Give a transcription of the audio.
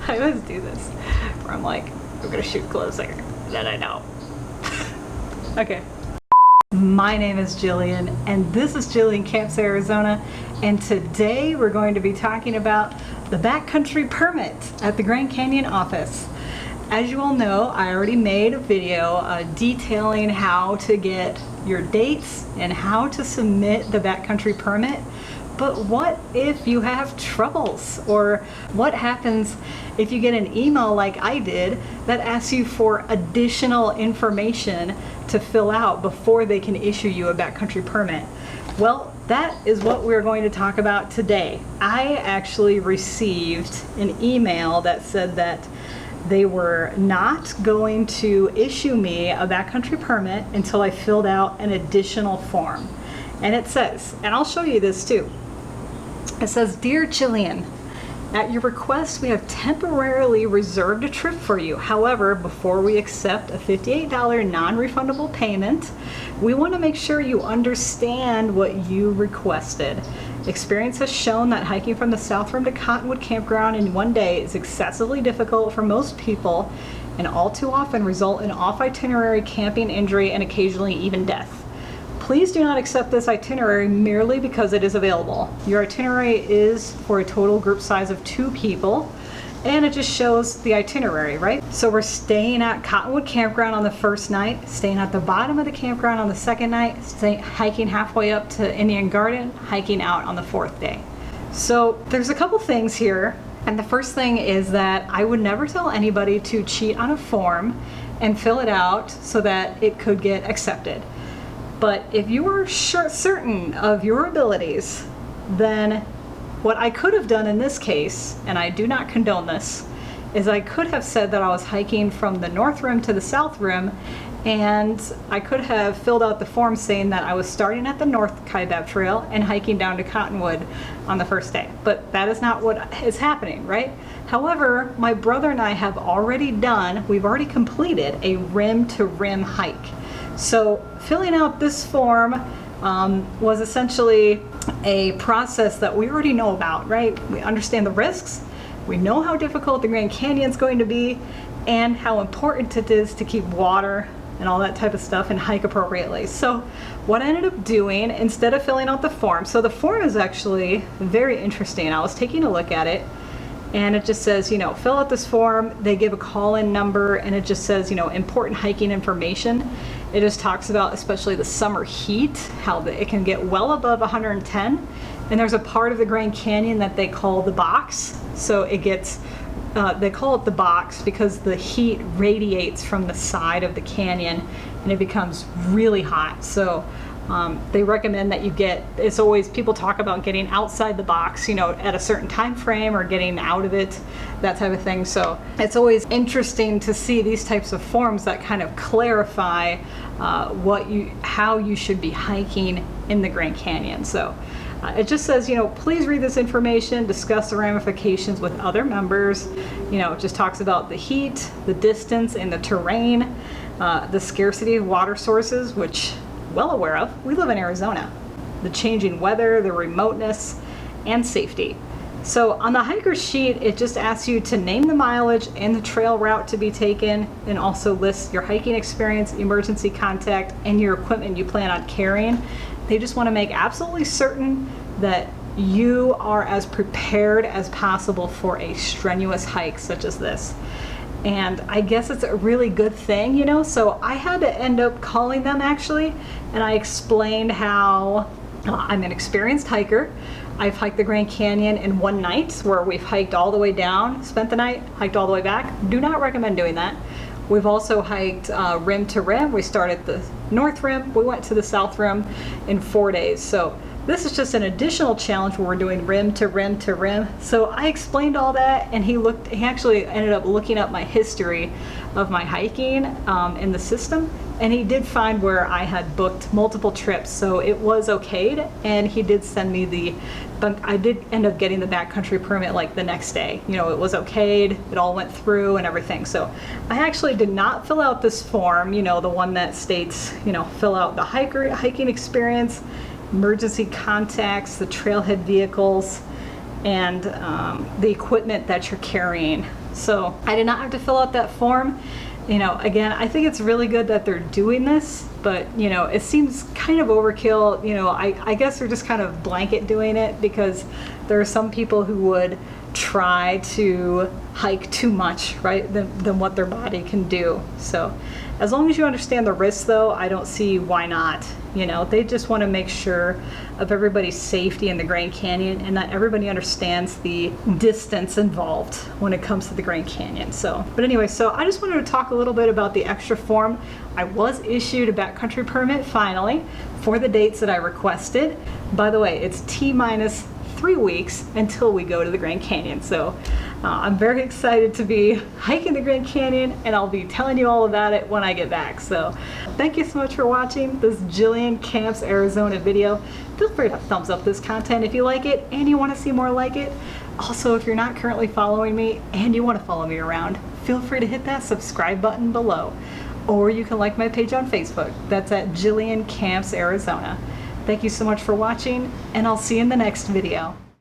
I always do this, where I'm like, I'm gonna shoot closer, then I know. Okay. My name is Jillian, and this is Jillian Camps Arizona, and today we're going to be talking about the backcountry permit at the Grand Canyon office. As you all know, I already made a video detailing how to get your dates and how to submit the backcountry permit. But what if you have troubles? Or what happens if you get an email like I did that asks you for additional information to fill out before they can issue you a backcountry permit? Well, that is what we're going to talk about today. I actually received an email that said that they were not going to issue me a backcountry permit until I filled out an additional form. And it says, and I'll show you this too. It says, "Dear Jillian, at your request, we have temporarily reserved a trip for you. However, before we accept a $58 non-refundable payment, we want to make sure you understand what you requested. Experience has shown that hiking from the South Rim to Cottonwood Campground in one day is excessively difficult for most people and all too often result in off-itinerary camping injury and occasionally even death. Please do not accept this itinerary merely because it is available. Your itinerary is for a total group size of 2 people, and it just shows the itinerary, right? So we're staying at Cottonwood Campground on the first night, staying at the bottom of the campground on the second night, hiking halfway up to Indian Garden, hiking out on the 4th day." So there's a couple things here, and the first thing is that I would never tell anybody to cheat on a form and fill it out so that it could get accepted. But if you were certain of your abilities, then what I could have done in this case, and I do not condone this, is I could have said that I was hiking from the North Rim to the South Rim, and I could have filled out the form saying that I was starting at the North Kaibab Trail and hiking down to Cottonwood on the first day. But that is not what is happening, right? However, my brother and I have already we've already completed a rim to rim hike. So filling out this form was essentially a process that we already know about, right? We understand the risks, we know how difficult the Grand Canyon is going to be, and how important it is to keep water and all that type of stuff and hike appropriately. So what I ended up doing, instead of filling out the form, so the form is actually very interesting. I was taking a look at it, and it just says, you know, fill out this form. They give a call-in number, and it just says, you know, important hiking information. It just talks about especially the summer heat, how it can get well above 110. And there's a part of the Grand Canyon that they call the box. So it gets, they call it the box because the heat radiates from the side of the canyon and it becomes really hot. So they recommend that you it's always, people talk about getting outside the box, you know, at a certain time frame or getting out of it, that type of thing. So it's always interesting to see these types of forms that kind of clarify how you should be hiking in the Grand Canyon. So it just says, you know, please read this information, discuss the ramifications with other members. You know, it just talks about the heat, the distance, and the terrain, the scarcity of water sources, which well aware of. We live in Arizona. The changing weather, the remoteness, and safety. So on the hiker's sheet, it just asks you to name the mileage and the trail route to be taken, and also lists your hiking experience, emergency contact, and your equipment you plan on carrying. They just want to make absolutely certain that you are as prepared as possible for a strenuous hike such as this. And I guess it's a really good thing, you know, so I had to end up calling them actually, and I explained how I'm an experienced hiker. I've hiked the Grand Canyon in one night, where we've hiked all the way down, spent the night, hiked all the way back. Do not recommend doing that. We've also hiked rim to rim. We started at the North Rim, we went to the South Rim in 4 days. So this is just an additional challenge where we're doing rim to rim to rim. So I explained all that, and he actually ended up looking up my history of my hiking in the system, and he did find where I had booked multiple trips, so it was okayed, and he did send me I did end up getting the backcountry permit like the next day. You know, it was okayed, it all went through and everything. So I actually did not fill out this form, you know, the one that states, you know, fill out the hiking experience, emergency contacts, the trailhead vehicles, and the equipment that you're carrying. So I did not have to fill out that form. You know, again, I think it's really good that they're doing this, but you know, it seems kind of overkill. You know, I guess they're just kind of blanket doing it because there are some people who would try to hike too much, right, than what their body can do. So as long as you understand the risks, though, I don't see why not. You know, they just want to make sure of everybody's safety in the Grand Canyon and that everybody understands the distance involved when it comes to the Grand Canyon. So, but anyway, so I just wanted to talk a little bit about the extra form. I was issued a backcountry permit finally for the dates that I requested. By the way, it's T-minus 3 weeks until we go to the Grand Canyon. So I'm very excited to be hiking the Grand Canyon, and I'll be telling you all about it when I get back. So thank you so much for watching this Jillian Camps Arizona video. Feel free to thumbs up this content if you like it and you want to see more like it. Also, if you're not currently following me and you want to follow me around, feel free to hit that subscribe button below. Or you can like my page on Facebook. That's at Jillian Camps Arizona. Thank you so much for watching, and I'll see you in the next video.